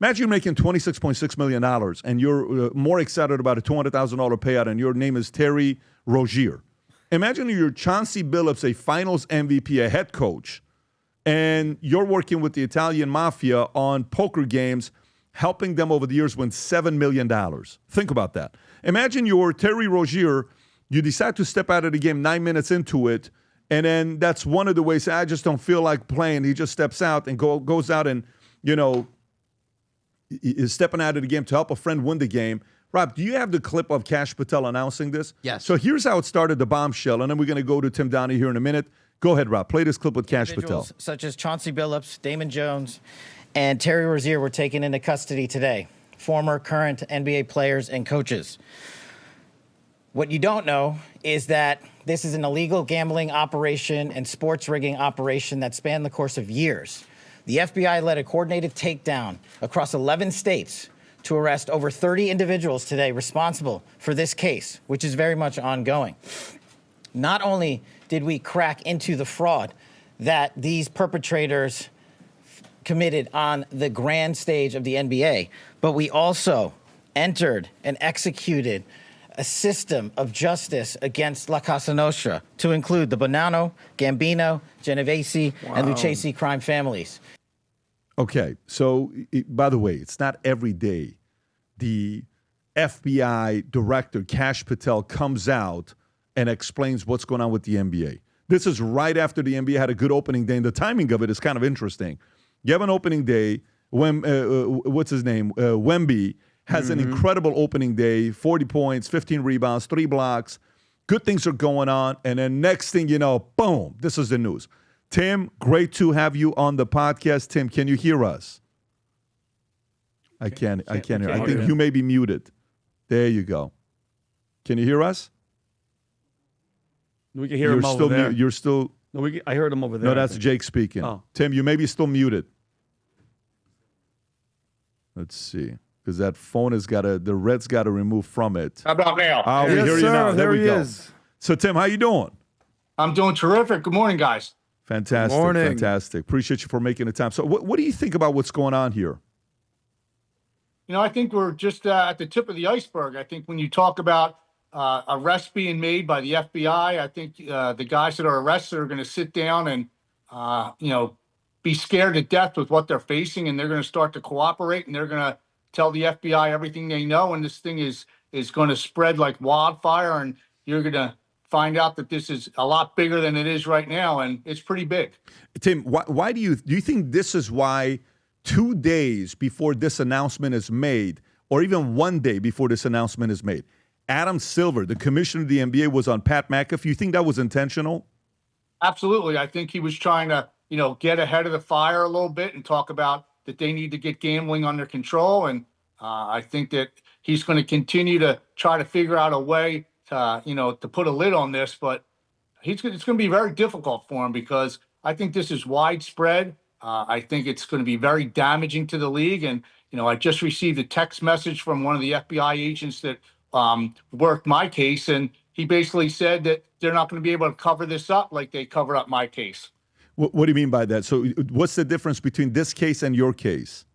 Imagine you're making $26.6 million and you're more excited about a $200,000 payout and your name is Terry Rozier. Imagine you're Chauncey Billups, a finals MVP, a head coach, and you're working with the Italian mafia on poker games, helping them over the years win $7 million. Think about that. Imagine you're Terry Rozier, you decide to step out of the game 9 minutes into it, and then that's one of the ways, I just don't feel like playing. He just steps out and goes out and, is stepping out of the game to help a friend win the game. Rob, do you have the clip of Kash Patel announcing this? Yes. So here's how it started, the bombshell, and then we're going to go to Tim Donaghy here in a minute. Go ahead, Rob. Play this clip with Kash Patel. Such as Chauncey Billups, Damon Jones, and Terry Rozier were taken into custody today. Former, current NBA players and coaches. What you don't know is that this is an illegal gambling operation and sports rigging operation that spanned the course of years. The FBI led a coordinated takedown across 11 states to arrest over 30 individuals today responsible for this case, which is very much ongoing. Not only did we crack into the fraud that these perpetrators committed on the grand stage of the NBA, but we also entered and executed a system of justice against La Casa Nostra to include the Bonanno, Gambino, Genovese, and Lucchese crime families. Okay, so by the way, it's not every day the FBI director, Kash Patel, comes out and explains what's going on with the NBA. This is right after the NBA had a good opening day, and the timing of it is kind of interesting. You have an opening day when, what's his name? Wemby has an incredible opening day, 40 points, 15 rebounds, 3 blocks. Good things are going on, and then next thing you know, boom, this is the news. Tim, great to have you on the podcast. Tim, can you hear us? I can't hear. I think you may be muted. There you go. Can you hear us? We can hear him over there. You're still... No, I heard him over there. No, that's Jake speaking. Oh. Tim, you may be still muted. Let's see. Because that phone has got the red's got to remove from it. How about now? Oh, we hear you now. There we go. Is. So, Tim, how you doing? I'm doing terrific. Good morning, guys. Fantastic. Morning. Fantastic. Appreciate you for making the time. So what do you think about what's going on here? I think we're just at the tip of the iceberg. I think when you talk about arrests being made by the FBI, I think the guys that are arrested are going to sit down and, be scared to death with what they're facing, and they're going to start to cooperate, and they're going to tell the FBI everything they know, and this thing is going to spread like wildfire, and you're going to find out that this is a lot bigger than it is right now, and it's pretty big. Tim, why do you think this is why 2 days before this announcement is made, or even 1 day before this announcement is made, Adam Silver, the commissioner of the NBA, was on Pat McAfee? You think that was intentional? Absolutely. I think he was trying to, get ahead of the fire a little bit and talk about that they need to get gambling under control. And I think that he's going to continue to try to figure out a way to put a lid on this. But it's going to be very difficult for him because I think this is widespread. I think it's going to be very damaging to the league. And, I just received a text message from one of the FBI agents that worked my case, and he basically said that they're not going to be able to cover this up like they covered up my case. What do you mean by that? So what's the difference between this case and your case?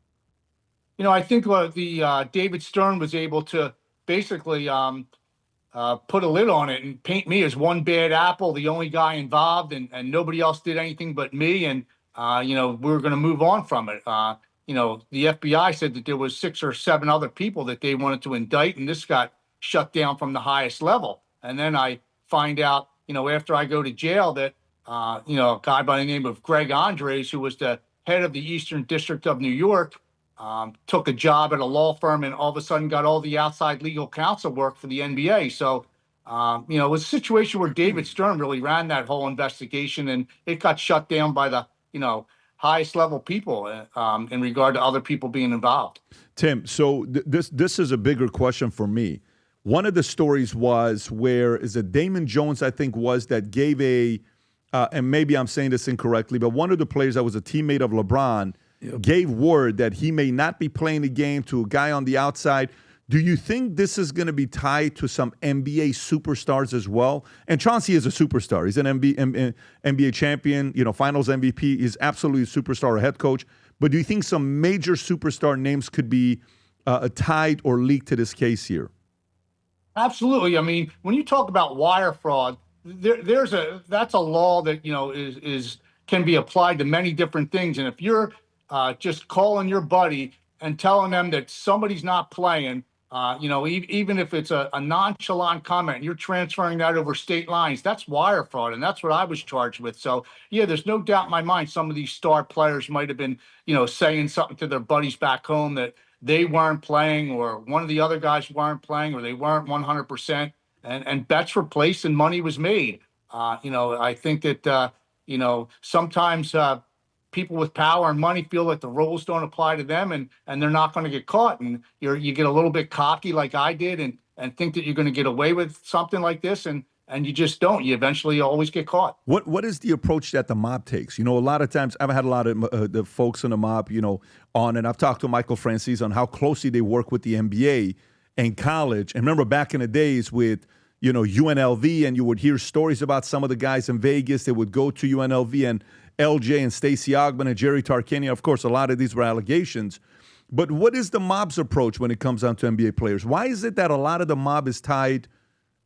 I think the David Stern was able to basically put a lid on it and paint me as one bad apple, the only guy involved, and nobody else did anything but me. And, we're going to move on from it. The FBI said that there was 6 or 7 other people that they wanted to indict, and this got shut down from the highest level. And then I find out, after I go to jail that, a guy by the name of Greg Andres, who was the head of the Eastern District of New York, took a job at a law firm and all of a sudden got all the outside legal counsel work for the NBA. So, it was a situation where David Stern really ran that whole investigation, and it got shut down by the, highest level people in regard to other people being involved. Tim, so this is a bigger question for me. One of the stories was where is it Damon Jones, I think, was that gave and maybe I'm saying this incorrectly, but one of the players that was a teammate of LeBron gave word that he may not be playing the game to a guy on the outside. Do you think this is going to be tied to some NBA superstars as well? And Chauncey is a superstar. He's an NBA champion, finals MVP. He's absolutely a superstar, a head coach. But do you think some major superstar names could be tied or linked to this case here? Absolutely. I mean, when you talk about wire fraud, that's a law that is can be applied to many different things. And if you're just calling your buddy and telling them that somebody's not playing, even if it's a nonchalant comment, you're transferring that over state lines, that's wire fraud. And that's what I was charged with. So, yeah, there's no doubt in my mind some of these star players might have been, saying something to their buddies back home that they weren't playing, or one of the other guys weren't playing, or they weren't 100%. And bets were placed and money was made. I think that, sometimes people with power and money feel that the rules don't apply to them, and they're not going to get caught. And you get a little bit cocky like I did and think that you're going to get away with something like this. And you just don't. You eventually always get caught. What is the approach that the mob takes? A lot of times I've had a lot of the folks in the mob, on, and I've talked to Michael Francis on how closely they work with the NBA and college. And remember back in the days with, UNLV, and you would hear stories about some of the guys in Vegas that would go to UNLV, and LJ and Stacey Ogman and Jerry Tarkanian. Of course, a lot of these were allegations. But what is the mob's approach when it comes down to NBA players? Why is it that a lot of the mob is tied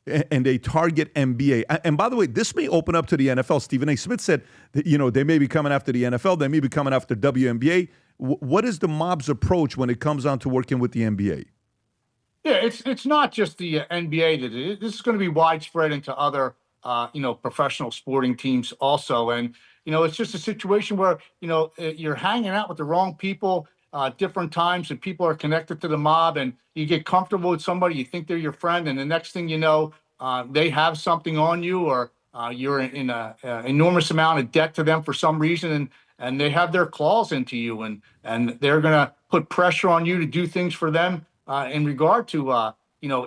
and they target NBA? And by the way, this may open up to the NFL. Stephen A. Smith said that, they may be coming after the NFL. They may be coming after WNBA. What is the mob's approach when it comes down to working with the NBA? Yeah, it's not just the NBA. This is going to be widespread into other, professional sporting teams also. And, it's just a situation where, you're hanging out with the wrong people different times, and people are connected to the mob, and you get comfortable with somebody, you think they're your friend, and the next thing you know, they have something on you, or you're in an enormous amount of debt to them for some reason, and they have their claws into you, and they're going to put pressure on you to do things for them in regard to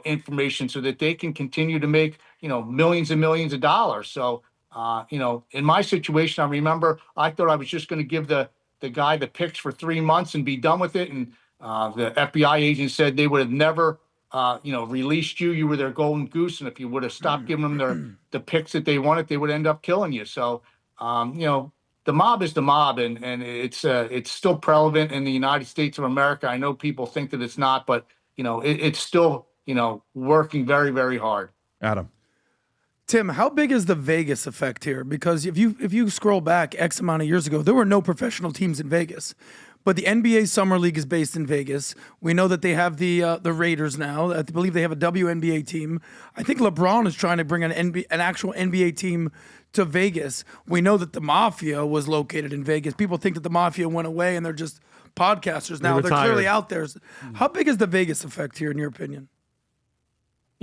information, so that they can continue to make millions and millions of dollars. So in my situation, I remember I thought I was just going to give the guy the picks for 3 months and be done with it, and the FBI agent said they would have never released you. You were their golden goose, and if you would have stopped giving them the picks that they wanted, they would end up killing you. So the mob is the mob, and it's still prevalent in the United States of America. I know people think that it's not, but it's still working very, very hard. Adam. Tim, how big is the Vegas effect here? Because if you scroll back X amount of years ago, there were no professional teams in Vegas. But the NBA Summer League is based in Vegas. We know that they have the Raiders now. I believe they have a WNBA team. I think LeBron is trying to bring an actual NBA team to Vegas. We know that the Mafia was located in Vegas. People think that the Mafia went away and they're just podcasters now. They're clearly out there. How big is the Vegas effect here, in your opinion?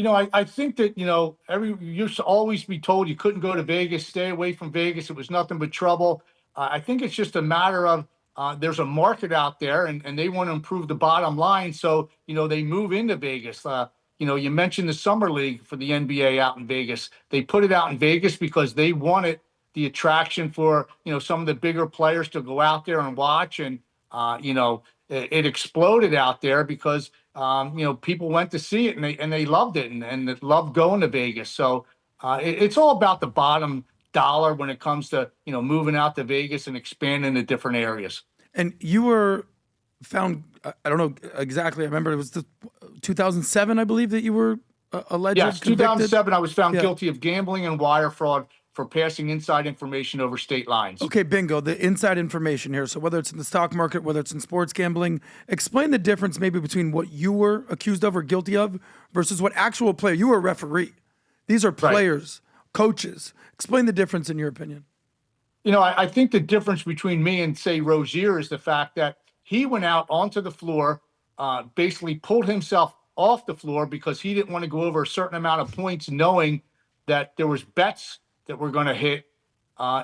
I think that, you used to always be told you couldn't go to Vegas, stay away from Vegas. It was nothing but trouble. I think it's just a matter of there's a market out there, and they want to improve the bottom line. So, they move into Vegas. You mentioned the Summer League for the NBA out in Vegas. They put it out in Vegas because they wanted the attraction for, some of the bigger players to go out there and watch. And, it exploded out there because, people went to see it, and they loved it, and they loved going to Vegas. So it's all about the bottom dollar when it comes to, moving out to Vegas and expanding to different areas. And you were found, I don't know exactly, I remember it was 2007, I believe, that you were alleged. Yes, convicted. 2007, I was found guilty of gambling and wire fraud for passing inside information over state lines. Okay, bingo, the inside information here. So whether it's in the stock market, whether it's in sports gambling, explain the difference maybe between what you were accused of or guilty of versus what actual player. You were a referee. These are players, coaches. Explain the difference in your opinion. I think the difference between me and, say, Rozier is the fact that he went out onto the floor, basically pulled himself off the floor because he didn't want to go over a certain amount of points, knowing that there was bets that were going to hit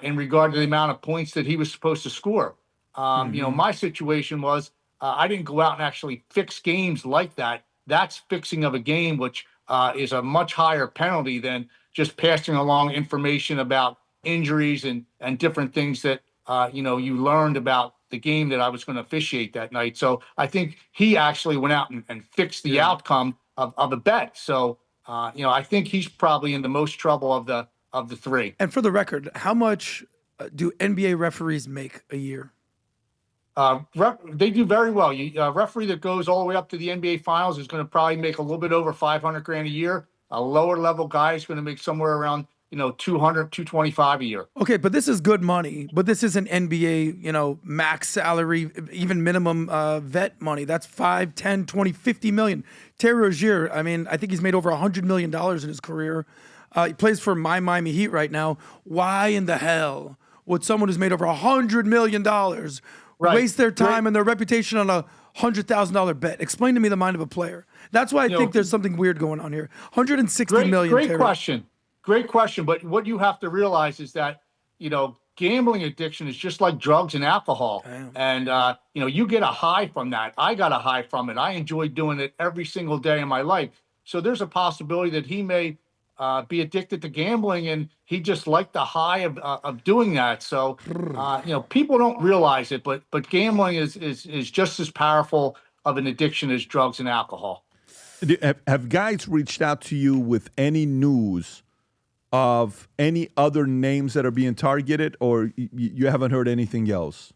in regard to the amount of points that he was supposed to score. My situation was I didn't go out and actually fix games like that. That's fixing of a game, which is a much higher penalty than just passing along information about injuries and different things that, you learned about the game that I was going to officiate that night. So I think he actually went out and fixed the outcome of a bet. So, I think he's probably in the most trouble of the three. And for the record, how much do NBA referees make a year? They do very well. A referee that goes all the way up to the NBA Finals is going to probably make a little bit over 500 grand a year. A lower level guy is going to make somewhere around 200, 225 a year. Okay, but this is good money. But this isn't NBA, max salary, even minimum vet money. That's 5, 10, 20, 50 million. Terry Rozier, I mean, I think he's made over $100 million in his career. He plays for my Miami Heat right now. Why in the hell would someone who's made over $100 million waste their time and their reputation on a $100,000 bet? Explain to me the mind of a player. That's why I think there's something weird going on here. $160 million. Great question. Great question. But what you have to realize is that, gambling addiction is just like drugs and alcohol. Damn. And, you get a high from that. I got a high from it. I enjoy doing it every single day in my life. So there's a possibility that he may be addicted to gambling, and he just liked the high of doing that. So, people don't realize it, but gambling is just as powerful of an addiction as drugs and alcohol. Have guys reached out to you with any news of any other names that are being targeted, or you haven't heard anything else?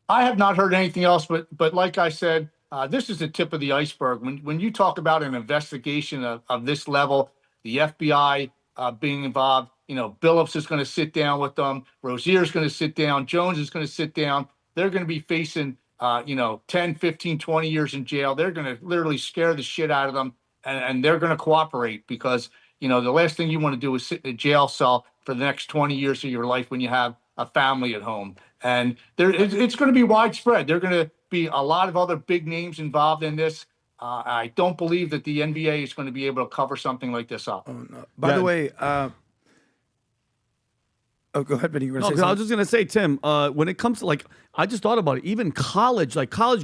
I have not heard anything else, but like I said, this is the tip of the iceberg. When you talk about an investigation of this level, the FBI being involved, Billups is going to sit down with them. Rozier is going to sit down. Jones is going to sit down. They're going to be facing, 10, 15, 20 years in jail. They're going to literally scare the shit out of them, and they're going to cooperate because, the last thing you want to do is sit in a jail cell for the next 20 years of your life when you have a family at home. And it's going to be widespread. There are going to be a lot of other big names involved in this. I don't believe that the NBA is going to be able to cover something like this up. Oh, no. By the way, go ahead, Benny. I was just going to say, Tim, when it comes to, I just thought about it. Even college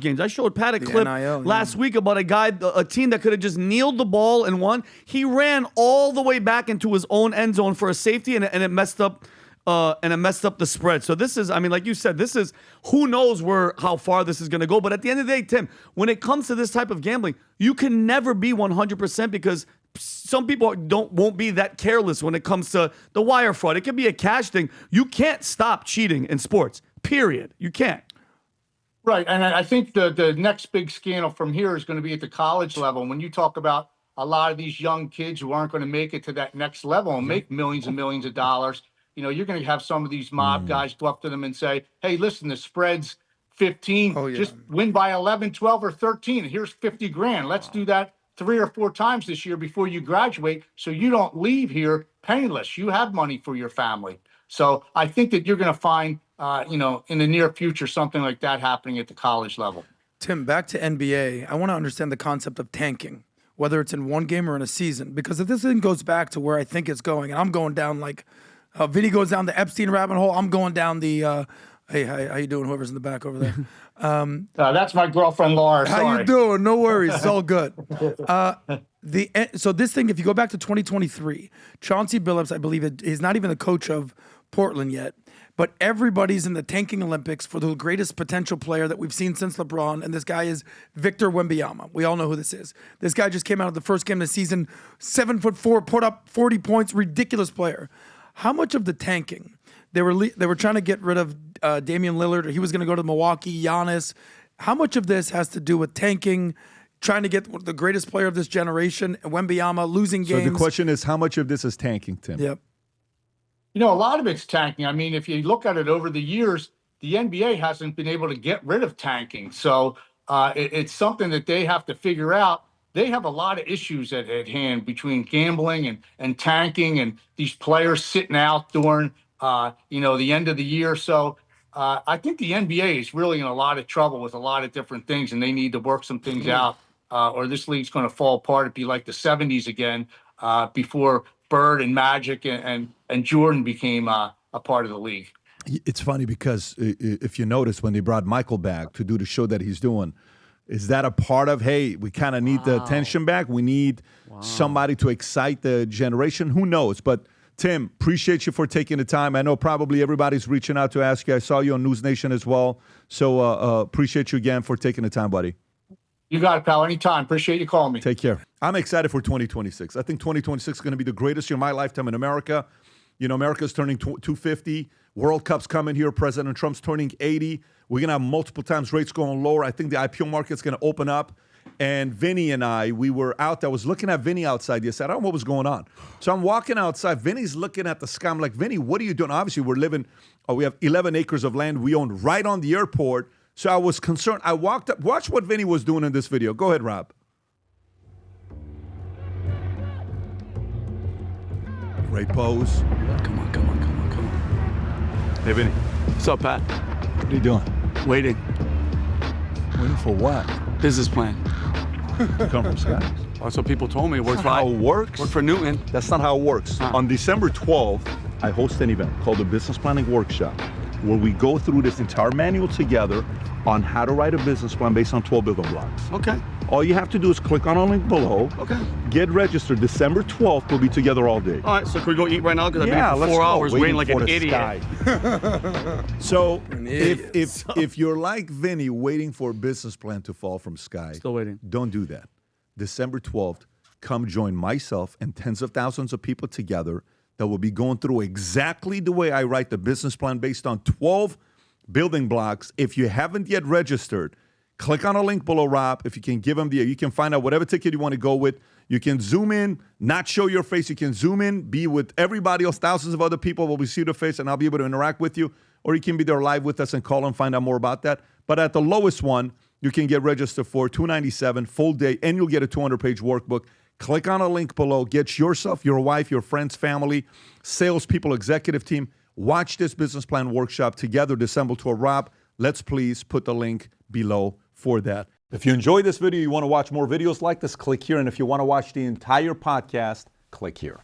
games. I showed Pat a clip last week about a team that could have just kneeled the ball and won. He ran all the way back into his own end zone for a safety, and it messed up. The spread. So this is, like you said, this is, who knows how far this is going to go. But at the end of the day, Tim, when it comes to this type of gambling, you can never be 100% because some people won't be that careless when it comes to the wire fraud. It can be a cash thing. You can't stop cheating in sports, period. You can't. Right. And I think the next big scandal from here is going to be at the college level. When you talk about a lot of these young kids who aren't going to make it to that next level and make millions and millions of dollars, you're going to have some of these mob guys go up to them and say, hey, listen, the spread's 15, just win by 11, 12, or 13. Here's 50 grand. Let's do that 3 or 4 times this year before you graduate so you don't leave here penniless. You have money for your family. So I think that you're going to find, in the near future, something like that happening at the college level. Tim, back to NBA, I want to understand the concept of tanking, whether it's in one game or in a season, because if this thing goes back to where I think it's going, and I'm going down Vinny goes down the Epstein rabbit hole, I'm going down the, hey, how you doing, whoever's in the back over there? That's my girlfriend, Laura. Sorry. How you doing? No worries. It's all good. So this thing, if you go back to 2023, Chauncey Billups, I believe he's not even the coach of Portland yet, but everybody's in the tanking Olympics for the greatest potential player that we've seen since LeBron, and this guy is Victor Wembanyama. We all know who this is. This guy just came out of the first game of the season, 7'4", put up 40 points, ridiculous player. How much of the tanking, they were trying to get rid of Damian Lillard, or he was going to go to Milwaukee, Giannis. How much of this has to do with tanking, trying to get the greatest player of this generation, Wembanyama, losing games? So the question is, how much of this is tanking, Tim? Yep. A lot of it's tanking. I mean, if you look at it over the years, the NBA hasn't been able to get rid of tanking. So it's something that they have to figure out. They have a lot of issues at hand between gambling and tanking and these players sitting out during, the end of the year. So I think the NBA is really in a lot of trouble with a lot of different things, and they need to work some things out, or this league's going to fall apart. It'd be like the 70s again, before Bird and Magic and Jordan became a part of the league. It's funny because if you notice, when they brought Michael back to do the show that he's doing, is that a part of, hey, we kind of need the attention back? We need somebody to excite the generation? Who knows? But, Tim, appreciate you for taking the time. I know probably everybody's reaching out to ask you. I saw you on News Nation as well. So appreciate you again for taking the time, buddy. You got it, pal. Anytime. Appreciate you calling me. Take care. I'm excited for 2026. I think 2026 is going to be the greatest year of my lifetime in America. America's turning 250. World Cup's coming here. President Trump's turning 80. We're going to have multiple times rates going lower. I think the IPO market's going to open up. And Vinny and I, we were out there. I was looking at Vinny outside yesterday. I don't know what was going on. So I'm walking outside. Vinny's looking at the sky. I'm like, Vinny, what are you doing? Obviously, we have 11 acres of land we own right on the airport. So I was concerned. I walked up. Watch what Vinny was doing in this video. Go ahead, Rob. Great pose. Come on. Hey, Vinny. What's up, Pat? What are you doing? Waiting. Waiting for what? Business plan. You come from Sky. That's what people told me. It works That's not how it works. Work for Newton. That's not how it works. On December 12th, I host an event called the Business Planning Workshop, where we go through this entire manual together on how to write a business plan based on 12 building blocks. Okay. All you have to do is click on a link below. Okay. Get registered. December 12th, we'll be together all day. All right, so can we go eat right now? Because I've been here for let's 4 go. hours waiting like an idiot. So if you're like Vinny waiting for a business plan to fall from sky, Still waiting. Don't do that. December 12th, come join myself and tens of thousands of people together that will be going through exactly the way I write the business plan based on 12 building blocks. If you haven't yet registered, click on a link below, Rob. If you can give them you can find out whatever ticket you want to go with. You can zoom in, not show your face. You can zoom in, be with everybody else, thousands of other people will see your face, and I'll be able to interact with you. Or you can be there live with us and call and find out more about that. But at the lowest one, you can get registered for $297 full day, and you'll get a 200-page workbook. Click on a link below. Get yourself, your wife, your friends, family, salespeople, executive team. Watch this business plan workshop together, assemble to a Rob. Let's please put the link below for that. If you enjoyed this video, you want to watch more videos like this, click here. And if you want to watch the entire podcast, click here.